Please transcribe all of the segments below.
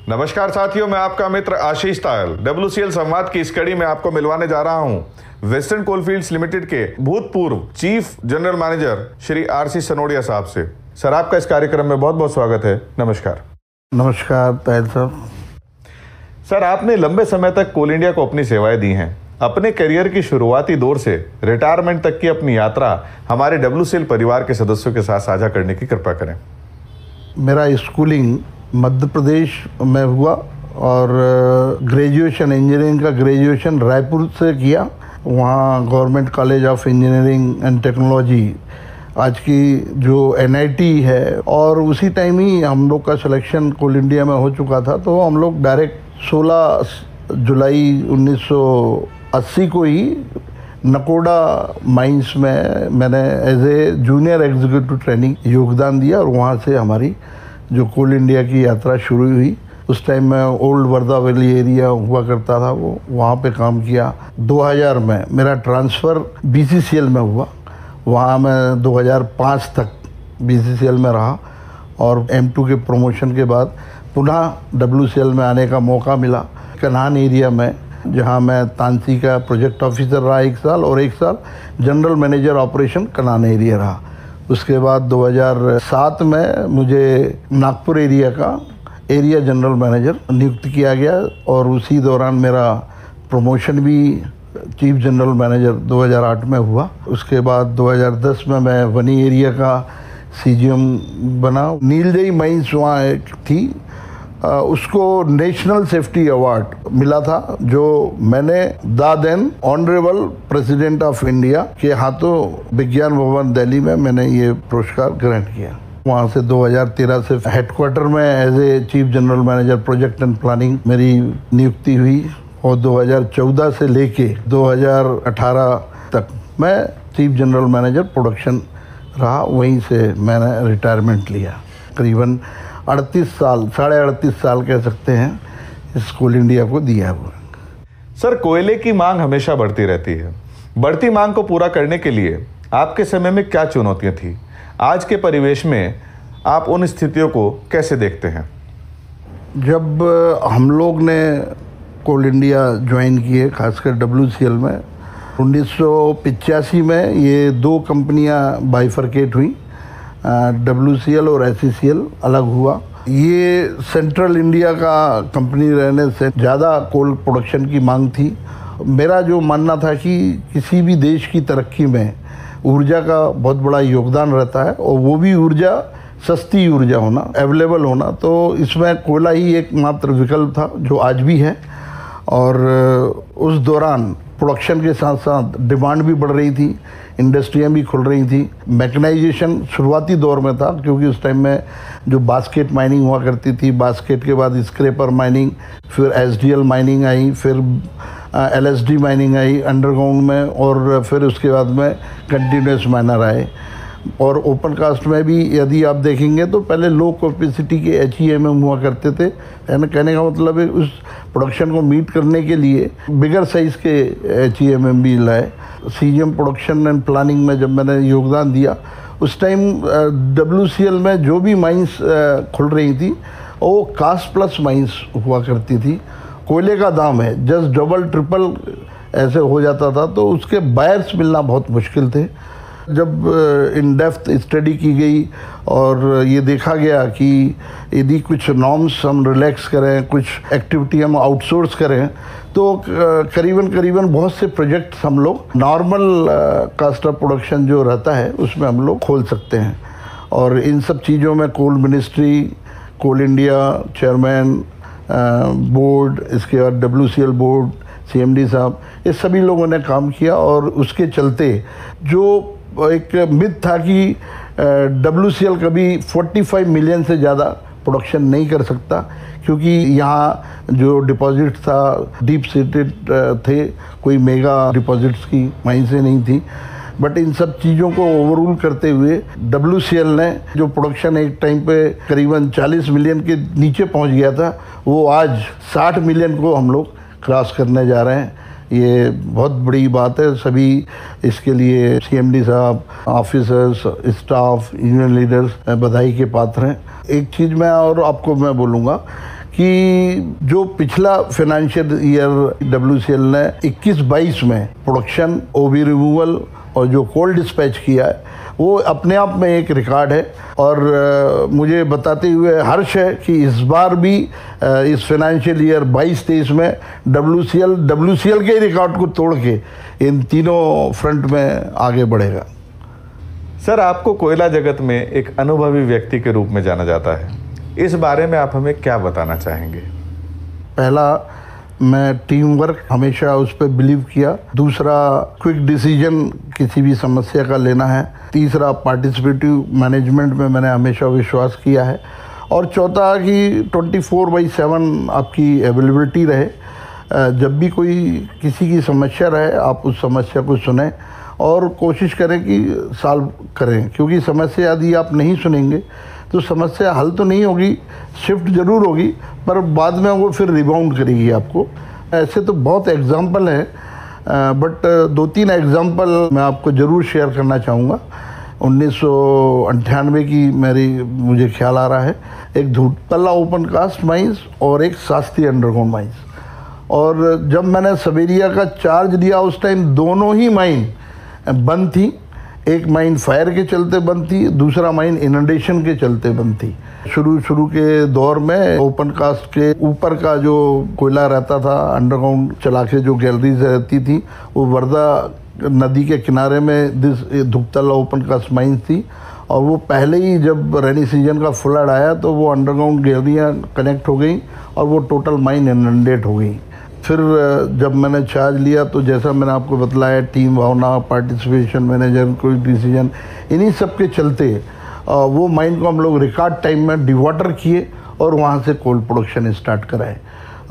नमस्कार साथियों, मैं आपका मित्र आशीष तायल WCL संवाद की इस कड़ी में आपको मिलवाने जा रहा हूं वेस्टर्न कोलफील्ड्स लिमिटेड के भूतपूर्व chief general manager Shri RC Sanodia साहब से। सर, आपका इस कार्यक्रम में बहुत बहुत स्वागत है। नमस्कार। नमस्कार तायल साहब। सर, आपने लंबे समय तक कोल इंडिया को अपनी सेवाएं दी हैं। अपने करियर की शुरुआती दौर से रिटायरमेंट तक की अपनी यात्रा हमारे WCL परिवार के सदस्यों के साथ साझा करने की कृपा करें। मेरा स्कूलिंग मध्य प्रदेश में हुआ और ग्रेजुएशन, इंजीनियरिंग का ग्रेजुएशन रायपुर से किया। वहाँ government college of engineering and technology, आज की जो NIT है, और उसी टाइम ही हम लोग का सिलेक्शन कोल इंडिया में हो चुका था। तो हम लोग डायरेक्ट 16 जुलाई 1980 को ही नकोड़ा माइंस में मैंने as a junior executive training योगदान दिया और वहाँ से हमारी जो कोल इंडिया की यात्रा शुरू हुई। उस टाइम में ओल्ड वर्धा वैली एरिया हुआ करता था, वो वहाँ पे काम किया। 2000 में मेरा ट्रांसफ़र BCCL में हुआ। वहाँ मैं 2005 तक BCCL में रहा और M2 के प्रमोशन के बाद पुनः WCL में आने का मौका मिला कन्हान एरिया में, जहाँ मैं तानसी का प्रोजेक्ट ऑफिसर रहा 1 साल और 1 साल general manager operation Kanhan area रहा। उसके बाद 2007 में मुझे नागपुर एरिया का एरिया जनरल मैनेजर नियुक्त किया गया और उसी दौरान मेरा प्रमोशन भी चीफ जनरल मैनेजर 2008 में हुआ। उसके बाद 2010 में मैं वनी एरिया का CGM बना। नीलजई माइंस वहाँ एक थी, उसको नेशनल सेफ्टी अवार्ड मिला था, जो मैंने दादेन ऑनरेबल प्रेसिडेंट ऑफ इंडिया के हाथों विज्ञान भवन दिल्ली में मैंने ये पुरस्कार ग्रहण किया। वहाँ से 2013 से हेडक्वार्टर में as a chief general manager project and planning मेरी नियुक्ति हुई और 2014 से लेके 2018 तक मैं चीफ जनरल मैनेजर प्रोडक्शन रहा। वहीं से मैंने रिटायरमेंट लिया। करीबन 38 साल, 38.5 साल कह सकते हैं इस कोल इंडिया को दिया हुआ। सर, कोयले की मांग हमेशा बढ़ती रहती है। बढ़ती मांग को पूरा करने के लिए आपके समय में क्या चुनौतियां थी? आज के परिवेश में आप उन स्थितियों को कैसे देखते हैं? जब हम लोग ने कोल इंडिया ज्वाइन किए, खासकर WCL में 1985 में ये 2 कंपनियां बाइफरकेट हुई, WCL और SCCL अलग हुआ। ये सेंट्रल इंडिया का कंपनी रहने से ज़्यादा कोल प्रोडक्शन की मांग थी। मेरा जो मानना था कि किसी भी देश की तरक्की में ऊर्जा का बहुत बड़ा योगदान रहता है और वो भी ऊर्जा सस्ती ऊर्जा होना, अवेलेबल होना। तो इसमें कोयला ही एकमात्र विकल्प था, जो आज भी है। और उस दौरान प्रोडक्शन के साथ साथ डिमांड भी बढ़ रही थी, इंडस्ट्रियाँ भी खुल रही थी। मैकेनाइजेशन शुरुआती दौर में था, क्योंकि उस टाइम में जो बास्केट माइनिंग हुआ करती थी, बास्केट के बाद स्क्रैपर माइनिंग, फिर SDL माइनिंग आई, फिर LSD माइनिंग आई अंडरग्राउंड में, और फिर उसके बाद में कंटिन्यूस माइनर आए। और ओपन कास्ट में भी यदि आप देखेंगे तो पहले लो कैपेसिटी के HEMM हुआ करते थे। यानी कहने का मतलब है उस प्रोडक्शन को मीट करने के लिए बिगर साइज़ के HEMM भी लाए। CGM प्रोडक्शन एंड प्लानिंग में जब मैंने योगदान दिया, उस टाइम WCL में जो भी माइंस खुल रही थी वो कास्ट प्लस माइंस हुआ करती थी। कोयले का दाम है जस्ट डबल ट्रिपल ऐसे हो जाता था, तो उसके बायर्स मिलना बहुत मुश्किल थे। जब इन डेप्थ स्टडी की गई और ये देखा गया कि यदि कुछ नॉर्म्स हम रिलैक्स करें, कुछ एक्टिविटी हम आउटसोर्स करें, तो करीबन बहुत से प्रोजेक्ट्स हम लोग नॉर्मल कास्ट ऑफ प्रोडक्शन जो रहता है उसमें हम लोग खोल सकते हैं। और इन सब चीज़ों में कोल मिनिस्ट्री, कोल इंडिया चेयरमैन, बोर्ड, इसके बाद WCL बोर्ड, CMD साहब, ये सभी लोगों ने काम किया। और उसके चलते जो एक मिथ था कि WCL कभी 45 मिलियन से ज़्यादा प्रोडक्शन नहीं कर सकता, क्योंकि यहाँ जो डिपॉजिट था डीप सीटेड थे, कोई मेगा डिपॉजिट्स की माइंसें नहीं थी। बट इन सब चीज़ों को ओवररूल करते हुए WCL ने जो प्रोडक्शन एक टाइम पे करीबन 40 मिलियन के नीचे पहुंच गया था, वो आज 60 मिलियन को हम लोग क्रॉस करने जा रहे हैं। ये बहुत बड़ी बात है। सभी इसके लिए CMD साहब, ऑफिसर्स, स्टाफ, यूनियन लीडर्स बधाई के पात्र हैं। एक चीज़ मैं और आपको मैं बोलूँगा कि जो पिछला फाइनेंशियल ईयर WCL ने 21-22 में प्रोडक्शन, ओबी रिमूवल और जो कोल डिस्पैच किया है वो अपने आप में एक रिकॉर्ड है। और मुझे बताते हुए हर्ष है कि इस बार भी इस फाइनेंशियल ईयर 22-23 में WCL के रिकॉर्ड को तोड़ के इन तीनों फ्रंट में आगे बढ़ेगा। सर, आपको कोयला जगत में एक अनुभवी व्यक्ति के रूप में जाना जाता है, इस बारे में आप हमें क्या बताना चाहेंगे? पहला, मैं टीम वर्क हमेशा उस पर बिलीव किया। दूसरा, क्विक डिसीजन किसी भी समस्या का लेना है। तीसरा, पार्टिसिपेटिव मैनेजमेंट में मैंने हमेशा विश्वास किया है। और चौथा कि 24/7 आपकी अवेलेबिलिटी रहे। जब भी कोई किसी की समस्या रहे, आप उस समस्या को सुने और कोशिश करें कि सॉल्व करें, क्योंकि समस्या यदि आप नहीं सुनेंगे तो समस्या हल तो नहीं होगी, शिफ्ट ज़रूर होगी, पर बाद में वो फिर रिबाउंड करेगी आपको। ऐसे तो बहुत एग्जाम्पल हैं, बट 2-3 एग्जाम्पल मैं आपको ज़रूर शेयर करना चाहूँगा। 1998 की मुझे ख्याल आ रहा है, एक धूपतला ओपन कास्ट माइंस और एक शास्त्री अंडरग्राउंड माइंस। और जब मैंने सवेरिया का चार्ज लिया उस टाइम दोनों ही माइन बंद थी। एक माइन फायर के चलते बंद थी, दूसरा माइन इनंडेशन के चलते बंद थी। शुरू के दौर में ओपन कास्ट के ऊपर का जो कोयला रहता था, अंडरग्राउंड चला के जो गैलरीज रहती थी, वो वर्धा नदी के किनारे में धूपतला ओपन कास्ट माइन थी। और वो पहले ही जब रेनी सीजन का फ्लड आया तो वो अंडरग्राउंड गैलरियाँ कनेक्ट हो गई और वो टोटल माइन इनंडेट हो गई। फिर जब मैंने चार्ज लिया तो जैसा मैंने आपको बतलाया, टीम भावना, पार्टिसिपेशन मैनेजर, कोई डिसीजन, इन्हीं सब के चलते वो माइन को हम लोग रिकॉर्ड टाइम में डिवाटर किए और वहाँ से कोल प्रोडक्शन स्टार्ट कराए।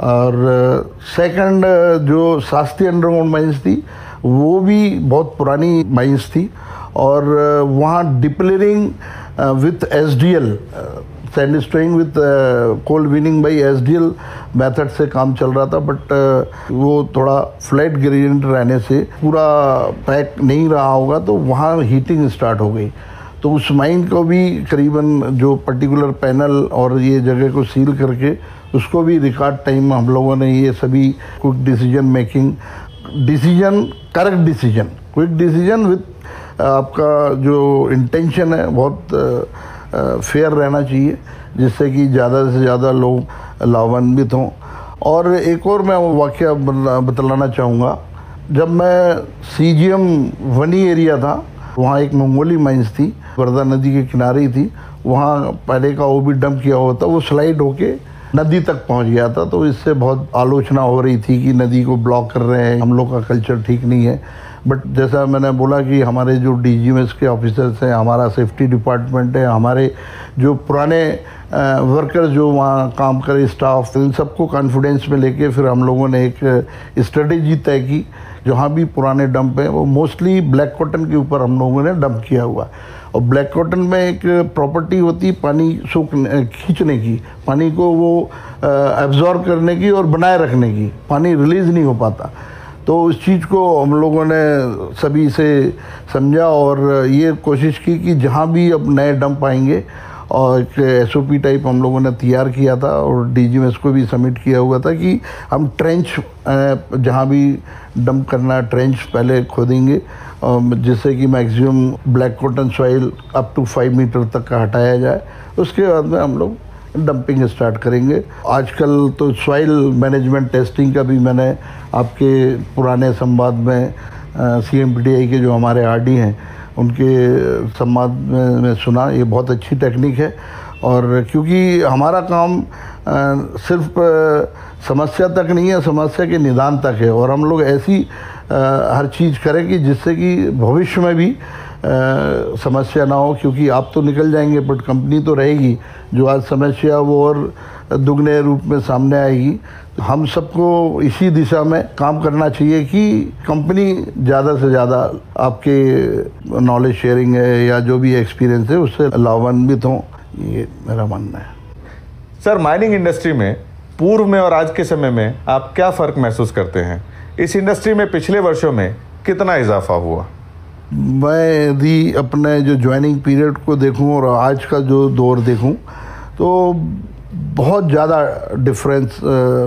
और सेकंड, जो शास्त्री अंडरग्राउंड माइंस थी, वो भी बहुत पुरानी माइंस थी और वहाँ depillaring with SDL, sand stowing with coal winning by SDL method से काम चल रहा था। बट वो थोड़ा फ्लैट ग्रेडियंट रहने से पूरा पैक नहीं रहा होगा, तो वहाँ हीटिंग स्टार्ट हो गई। तो उस माइन को भी करीबन जो पर्टिकुलर पैनल और ये जगह को सील करके उसको भी रिकॉर्ड टाइम में हम लोगों ने ये सभी quick decision making, correct decision, quick decision with आपका जो इंटेंशन है बहुत फेयर रहना चाहिए, जिससे कि ज़्यादा से ज़्यादा लोग लाभान्वित हों। और एक और मैं वाक़या बतलाना चाहूँगा। जब मैं CGM वनी एरिया था, वहाँ एक मंगोली माइंस थी, वर्धा नदी के किनारे ही थी। वहाँ पहले का OB डंप किया हुआ था, वो स्लाइड होके नदी तक पहुँच गया था। तो इससे बहुत आलोचना हो रही थी कि नदी को ब्लॉक कर रहे हैं, हम लोग का कल्चर ठीक नहीं है। बट जैसा मैंने बोला कि हमारे जो DGMS के ऑफिसर्स हैं, हमारा सेफ्टी डिपार्टमेंट है, हमारे जो पुराने वर्कर जो वहाँ काम करे, स्टाफ, इन सबको कॉन्फिडेंस में लेके फिर हम लोगों ने एक स्ट्रेटेजी तय की। जहाँ भी पुराने डंप हैं वो मोस्टली ब्लैक कॉटन के ऊपर हम लोगों ने डंप किया हुआ। और ब्लैक कॉटन में एक प्रॉपर्टी होती है पानी खींचने की, पानी को वो एब्जॉर्ब करने की और बनाए रखने की, पानी रिलीज़ नहीं हो पाता। तो उस चीज़ को हम लोगों ने सभी से समझा और ये कोशिश की कि जहाँ भी अब नए डंप आएंगे, और एक SOP टाइप हम लोगों ने तैयार किया था और DGMS को भी सबमिट किया हुआ था कि हम ट्रेंच, जहाँ भी डंप करना है ट्रेंच पहले खोदेंगे, जिससे कि maximum black cotton soil up to 5 metre तक का हटाया जाए। उसके बाद में हम लोग डंपिंग स्टार्ट करेंगे। आजकल तो सॉइल मैनेजमेंट टेस्टिंग का भी मैंने आपके पुराने संवाद में CMPTI के जो हमारे RD हैं उनके संवाद में सुना। ये बहुत अच्छी टेक्निक है। और क्योंकि हमारा काम सिर्फ समस्या तक नहीं है, समस्या के निदान तक है। और हम लोग ऐसी हर चीज़ करें कि जिससे कि भविष्य में भी समस्या ना हो, क्योंकि आप तो निकल जाएंगे बट कंपनी तो रहेगी। जो आज समस्या वो और दुगने रूप में सामने आएगी। हम सबको इसी दिशा में काम करना चाहिए कि कंपनी ज़्यादा से ज़्यादा आपके नॉलेज शेयरिंग है या जो भी एक्सपीरियंस है उससे लाभान्वित हों, ये मेरा मानना है। सर, माइनिंग इंडस्ट्री में पूर्व में और आज के समय में आप क्या फ़र्क महसूस करते हैं? इस इंडस्ट्री में पिछले वर्षों में कितना इजाफा हुआ? मैं यदि अपने जो ज्वाइनिंग पीरियड को देखूं और आज का जो दौर देखूं तो बहुत ज़्यादा डिफरेंस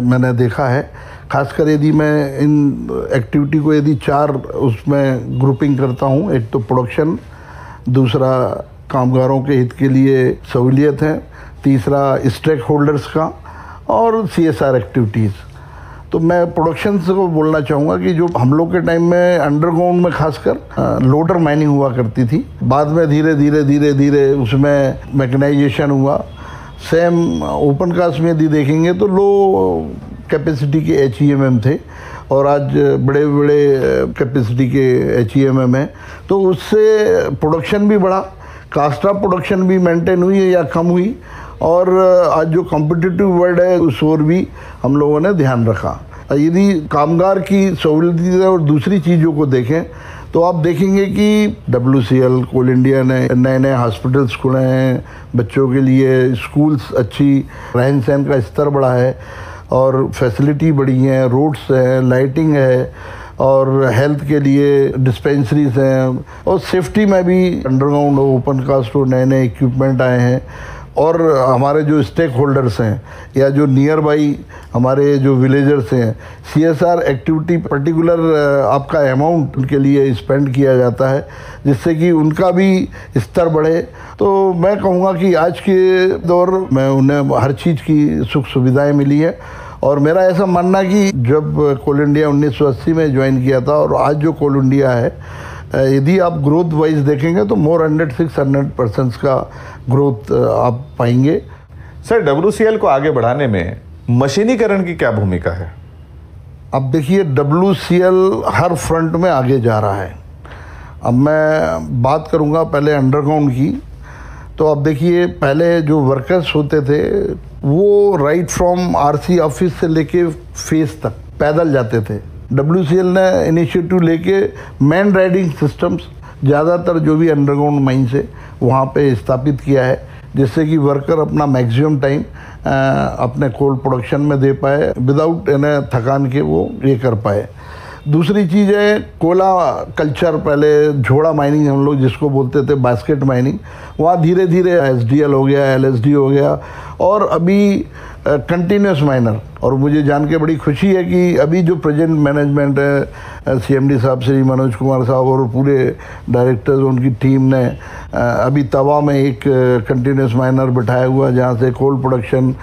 मैंने देखा है। खासकर यदि मैं इन एक्टिविटी को यदि 4 उसमें ग्रुपिंग करता हूँ, एक तो प्रोडक्शन, दूसरा कामगारों के हित के लिए सहूलियत है, तीसरा स्टेक होल्डर्स का, और CSR एक्टिविटीज़। तो मैं प्रोडक्शन से को बोलना चाहूँगा कि जो हम लोग के टाइम में अंडरग्राउंड में खासकर लोडर माइनिंग हुआ करती थी, बाद में धीरे धीरे उसमें मैकेनाइजेशन हुआ। सेम ओपन कास्ट में यदि देखेंगे तो लो कैपेसिटी के HEMM थे और आज बड़े बड़े कैपेसिटी के HEMM हैं, तो उससे प्रोडक्शन भी बढ़ा, कास्ट ऑफ प्रोडक्शन भी मेंटेन हुई या कम हुई, और आज जो कॉम्पिटिटिव वर्ल्ड है उस ओर भी हम लोगों ने ध्यान रखा। यदि कामगार की सहूलियत और दूसरी चीज़ों को देखें तो आप देखेंगे कि WCL कोल इंडिया ने नए नए हॉस्पिटल्स खुले हैं, बच्चों के लिए स्कूल्स, अच्छी रहन सहन का स्तर बढ़ा है और फैसिलिटी बढ़ी हैं, रोड्स हैं, लाइटिंग है, और हेल्थ के लिए डिस्पेंसरीज हैं, और सेफ्टी में भी अंडरग्राउंड ओपन कास्ट और नए नए इक्विपमेंट आए हैं। और हमारे जो स्टेक होल्डर्स हैं या जो नियर बाई हमारे जो विलेजर्स हैं, CSR एक्टिविटी पर्टिकुलर आपका अमाउंट उनके लिए स्पेंड किया जाता है, जिससे कि उनका भी स्तर बढ़े। तो मैं कहूँगा कि आज के दौर में उन्हें हर चीज़ की सुख सुविधाएं मिली है। और मेरा ऐसा मानना कि जब कोल इंडिया 1980 में ज्वाइन किया था और आज जो कोल इंडिया है, यदि आप ग्रोथ वाइज देखेंगे तो मोर 600% का ग्रोथ आप पाएंगे। सर, WCL को आगे बढ़ाने में मशीनीकरण की क्या भूमिका है? अब देखिए, WCL हर फ्रंट में आगे जा रहा है। अब मैं बात करूंगा पहले अंडरग्राउंड की। तो अब देखिए, पहले जो वर्कर्स होते थे वो राइट फ्रॉम RC ऑफिस से लेके फेस तक पैदल जाते थे। WCL ने इनिशिएटिव लेके मैन राइडिंग सिस्टम्स ज़्यादातर जो भी अंडरग्राउंड माइंस है वहाँ पे स्थापित किया है, जिससे कि वर्कर अपना मैक्सिमम टाइम अपने कोल प्रोडक्शन में दे पाए, विदाउट इन्हें थकान के वो ये कर पाए। दूसरी चीज़ है कोला कल्चर। पहले झोड़ा माइनिंग हम लोग जिसको बोलते थे, बास्केट माइनिंग, वहाँ धीरे धीरे SDL हो गया, LSD हो गया, और अभी कंटिन्यूस माइनर। और मुझे जान के बड़ी खुशी है कि अभी जो प्रेजेंट मैनेजमेंट है, CMD साहब श्री मनोज कुमार साहब और पूरे डायरेक्टर्स उनकी टीम ने अभी तवा में एक कंटिन्यूस माइनर बिठाया हुआ, जहाँ से कोल प्रोडक्शन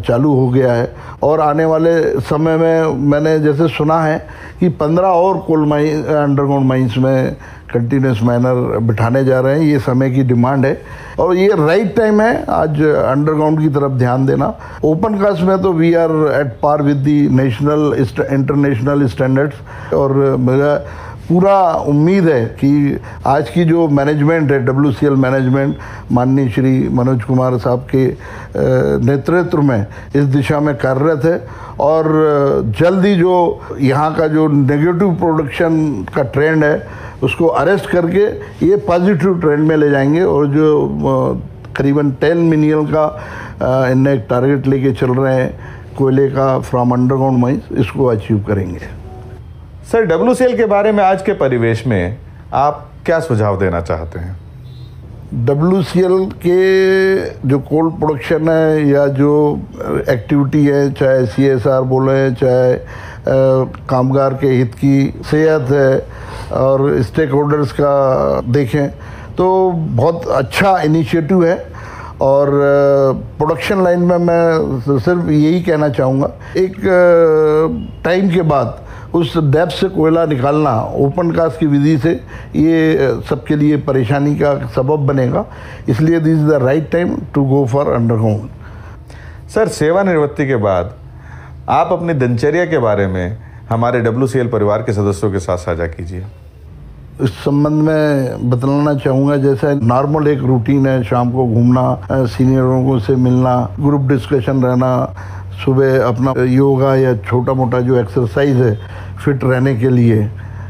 चालू हो गया है। और आने वाले समय में मैंने जैसे सुना है कि 15 और कोल माइन अंडरग्राउंड माइंस में कंटिन्यूस माइनर बिठाने जा रहे हैं। ये समय की डिमांड है और ये राइट टाइम है आज अंडरग्राउंड की तरफ ध्यान देना। ओपन कास्ट में तो we are at par with the national international standards, और मेरा पूरा उम्मीद है कि आज की जो मैनेजमेंट है, WCL मैनेजमेंट माननीय श्री मनोज कुमार साहब के नेतृत्व में इस दिशा में कार्यरत है, और जल्द ही जो यहाँ का जो नेगेटिव प्रोडक्शन का ट्रेंड है उसको अरेस्ट करके ये पॉजिटिव ट्रेंड में ले जाएंगे, और जो करीबन 10 मिलियन का इन्हें एक टारगेट लेके चल रहे हैं कोयले का फ्रॉम अंडरग्राउंड माइंस, इसको अचीव करेंगे। सर, WCL के बारे में आज के परिवेश में आप क्या सुझाव देना चाहते हैं? WCL के जो कोल प्रोडक्शन है या जो एक्टिविटी है, चाहे CSR बोले, चाहे कामगार के हित की सेहत है और स्टेक होल्डर्स का देखें, तो बहुत अच्छा इनिशिएटिव है। और प्रोडक्शन लाइन में मैं सिर्फ यही कहना चाहूँगा, एक टाइम के बाद उस डेप्थ से कोयला निकालना ओपन कास्ट की विधि से ये सबके लिए परेशानी का सबब बनेगा, इसलिए this is the right time to go for underground. Sir, सेवानिवृत्ति के बाद आप अपनी दिनचर्या के बारे में हमारे WCL परिवार के सदस्यों के साथ साझा कीजिए। इस संबंध में बतलाना चाहूँगा, जैसे नॉर्मल एक रूटीन है, शाम को घूमना, सीनियरों से मिलना, ग्रुप डिस्कशन रहना, सुबह अपना योगा या छोटा मोटा जो एक्सरसाइज है फिट रहने के लिए,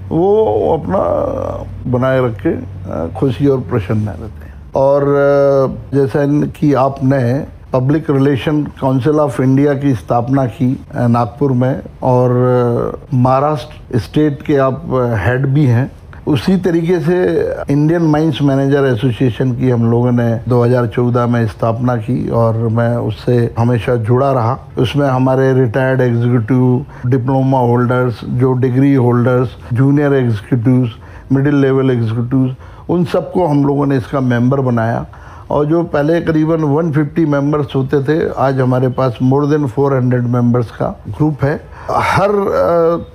वो अपना बनाए रख के खुशी और प्रसन्न रहते हैं। और जैसा कि आपने public relation council of India की स्थापना की नागपुर में, और महाराष्ट्र स्टेट के आप हेड भी हैं, उसी तरीके से इंडियन माइंस मैनेजर एसोसिएशन की हम लोगों ने 2014 में स्थापना की और मैं उससे हमेशा जुड़ा रहा। उसमें हमारे रिटायर्ड एग्जीक्यूटिव, डिप्लोमा होल्डर्स, जो degree holders, junior executives, middle level executives, उन सबको हम लोगों ने इसका मेंबर बनाया। और जो पहले करीबन 150 मेंबर्स होते थे, आज हमारे पास मोर देन 400 मेंबर्स का ग्रुप है। हर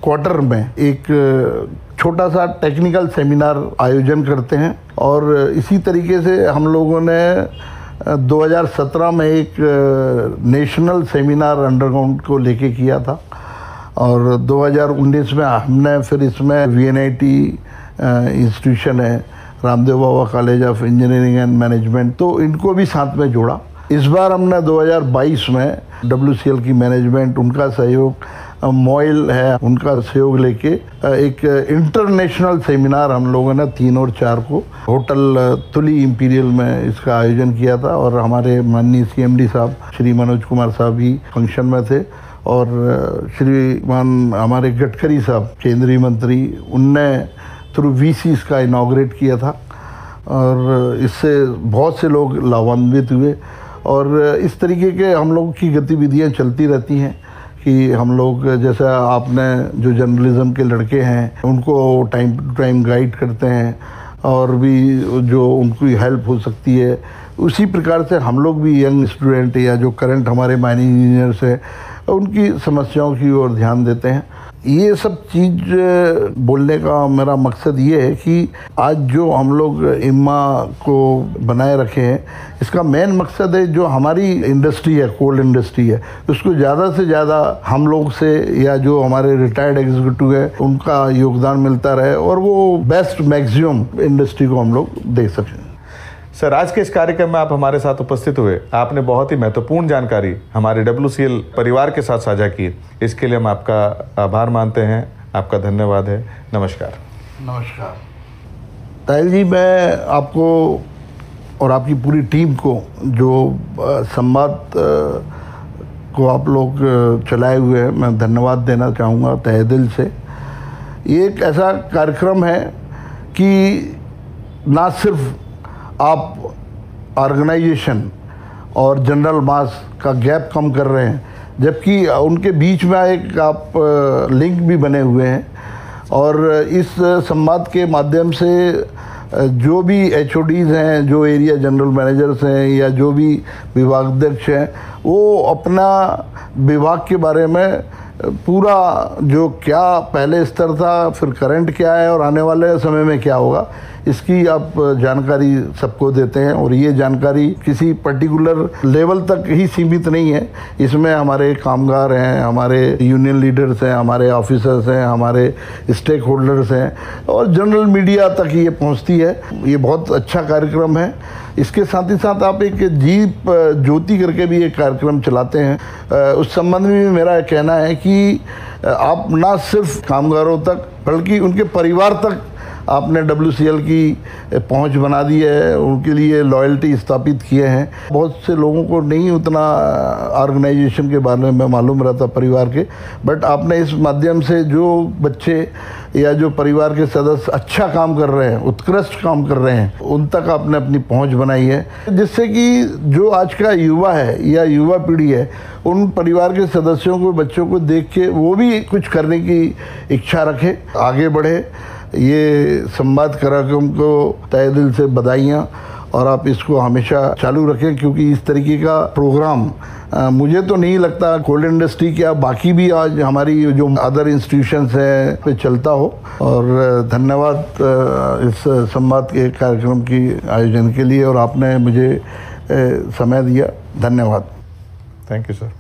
क्वार्टर में एक छोटा सा टेक्निकल सेमिनार आयोजन करते हैं और इसी तरीके से हम लोगों ने 2017 में एक नेशनल सेमिनार अंडरग्राउंड को लेके किया था और 2019 में हमने फिर इसमें VNIT इंस्टीट्यूशन है, Ramdev Baba college of engineering and management, तो इनको भी साथ में जोड़ा। इस बार हमने 2022 में WCL की मैनेजमेंट, उनका सहयोग, मॉयल है, उनका सहयोग लेके एक इंटरनेशनल सेमिनार हम लोगों ने 3 और 4 को होटल तुली इंपीरियल में इसका आयोजन किया था और हमारे माननीय CMD साहब श्री मनोज कुमार साहब भी फंक्शन में थे और श्रीमान हमारे गडकरी साहब केंद्रीय मंत्री, उनने थ्रू VC इसका इनॉग्रेट किया था और इससे बहुत से लोग लाभान्वित हुए। और इस तरीके के हम लोग की गतिविधियां चलती रहती हैं कि हम लोग, जैसा आपने जो जर्नलिज्म के लड़के हैं उनको टाइम टू टाइम गाइड करते हैं और भी जो उनकी हेल्प हो सकती है, उसी प्रकार से हम लोग भी यंग स्टूडेंट या जो करंट हमारे माइनिंग इंजीनियर्स हैं उनकी समस्याओं की ओर ध्यान देते हैं। ये सब चीज़ बोलने का मेरा मकसद ये है कि आज जो हम लोग इम्मा को बनाए रखे हैं, इसका मेन मकसद है जो हमारी इंडस्ट्री है, कोल इंडस्ट्री है, उसको ज़्यादा से ज़्यादा हम लोग से या जो हमारे रिटायर्ड एग्जीक्यूटिव है उनका योगदान मिलता रहे और वो बेस्ट मैक्सिमम इंडस्ट्री को हम लोग दे सकें। सर, आज के इस कार्यक्रम में आप हमारे साथ उपस्थित हुए, आपने बहुत ही महत्वपूर्ण जानकारी हमारे WCL परिवार के साथ साझा की, इसके लिए हम आपका आभार मानते हैं। आपका धन्यवाद है। नमस्कार। नमस्कार ताहिल जी, मैं आपको और आपकी पूरी टीम को जो संवाद को आप लोग चलाए हुए हैं, मैं धन्यवाद देना चाहूँगा तहे दिल से। ये एक ऐसा कार्यक्रम है कि ना सिर्फ आप ऑर्गेनाइजेशन और जनरल मास का गैप कम कर रहे हैं, जबकि उनके बीच में एक आप लिंक भी बने हुए हैं और इस संवाद के माध्यम से जो भी HODs हैं, जो एरिया जनरल मैनेजर्स हैं या जो भी विभागाध्यक्ष हैं, वो अपना विभाग के बारे में पूरा जो क्या पहले स्तर था, फिर करंट क्या है और आने वाले समय में क्या होगा, इसकी आप जानकारी सबको देते हैं। और ये जानकारी किसी पर्टिकुलर लेवल तक ही सीमित नहीं है, इसमें हमारे कामगार हैं, हमारे यूनियन लीडर्स हैं, हमारे ऑफिसर्स हैं, हमारे स्टेक होल्डर्स हैं और जनरल मीडिया तक ये पहुंचती है। ये बहुत अच्छा कार्यक्रम है। इसके साथ ही साथ आप एक जीप ज्योति करके भी एक कार्यक्रम चलाते हैं। उस संबंध में मेरा कहना है कि आप ना सिर्फ कामगारों तक बल्कि उनके परिवार तक आपने WCL की पहुंच बना दी है, उनके लिए लॉयल्टी स्थापित किए हैं। बहुत से लोगों को नहीं उतना ऑर्गेनाइजेशन के बारे में मालूम रहता परिवार के, बट आपने इस माध्यम से जो बच्चे या जो परिवार के सदस्य अच्छा काम कर रहे हैं, उत्कृष्ट काम कर रहे हैं, उन तक आपने अपनी पहुंच बनाई है, जिससे कि जो आज का युवा है या युवा पीढ़ी है, उन परिवार के सदस्यों को, बच्चों को देख के वो भी कुछ करने की इच्छा रखे, आगे बढ़े। ये संवाद कार्यक्रम को तहे दिल से बधाइयाँ और आप इसको हमेशा चालू रखें, क्योंकि इस तरीके का प्रोग्राम मुझे तो नहीं लगता कोल इंडस्ट्री क्या बाकी भी आज हमारी जो अदर इंस्टीट्यूशंस हैं पे चलता हो। और धन्यवाद इस संवाद के कार्यक्रम की आयोजन के लिए और आपने मुझे समय दिया, धन्यवाद। Thank you sir.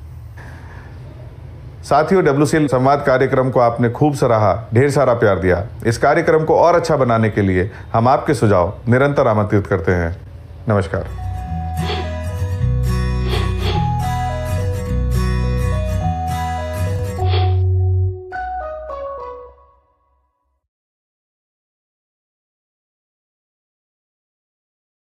साथियों, WCL संवाद कार्यक्रम को आपने खूब सराहा, ढेर सारा प्यार दिया। इस कार्यक्रम को और अच्छा बनाने के लिए हम आपके सुझाव निरंतर आमंत्रित करते हैं। नमस्कार।